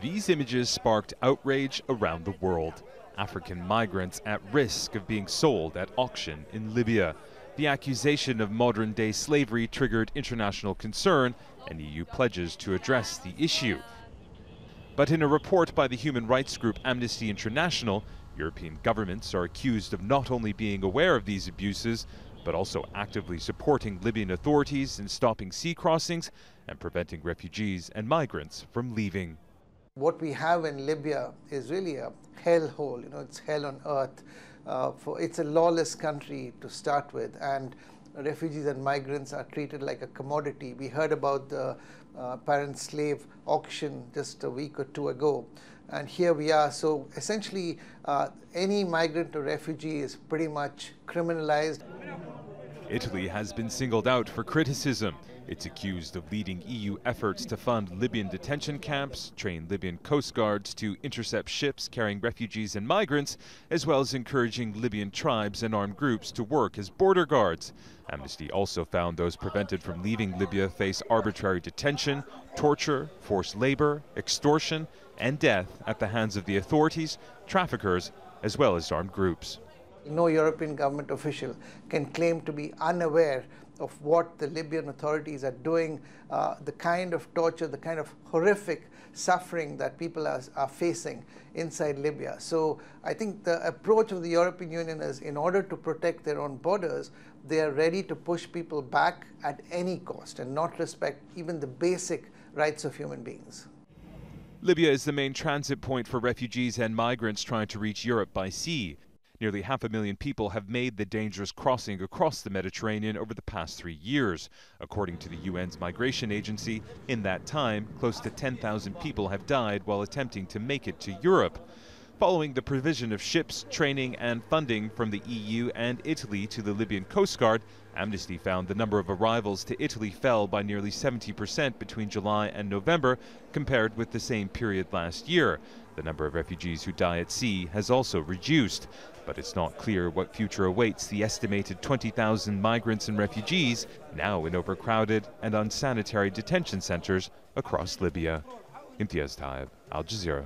These images sparked outrage around the world. African migrants at risk of being sold at auction in Libya. The accusation of modern-day slavery triggered international concern and EU pledges to address the issue. But in a report by the human rights group Amnesty International, European governments are accused of not only being aware of these abuses, but also actively supporting Libyan authorities in stopping sea crossings and preventing refugees and migrants from leaving. What we have in Libya is really a hellhole. It's hell on earth. It's a lawless country to start with, and refugees and migrants are treated like a commodity. We heard about the parent-slave auction just a week or two ago, and here we are. So essentially, any migrant or refugee is pretty much criminalized. Italy has been singled out for criticism. It's accused of leading EU efforts to fund Libyan detention camps, train Libyan coast guards to intercept ships carrying refugees and migrants, as well as encouraging Libyan tribes and armed groups to work as border guards. Amnesty also found those prevented from leaving Libya face arbitrary detention, torture, forced labor, extortion, and death at the hands of the authorities, traffickers, as well as armed groups. No European government official can claim to be unaware of what the Libyan authorities are doing, the kind of torture, the kind of horrific suffering that people are facing inside Libya. So I think the approach of the European Union is, in order to protect their own borders, they are ready to push people back at any cost and not respect even the basic rights of human beings. Libya is the main transit point for refugees and migrants trying to reach Europe by sea. Nearly 500,000 people have made the dangerous crossing across the Mediterranean over the past 3 years. According to the UN's migration agency, in that time, close to 10,000 people have died while attempting to make it to Europe. Following the provision of ships, training and funding from the EU and Italy to the Libyan Coast Guard, Amnesty found the number of arrivals to Italy fell by nearly 70% between July and November compared with the same period last year. The number of refugees who die at sea has also reduced, but it's not clear what future awaits the estimated 20,000 migrants and refugees now in overcrowded and unsanitary detention centers across Libya. Imtiaz, Tyab, Al Jazeera.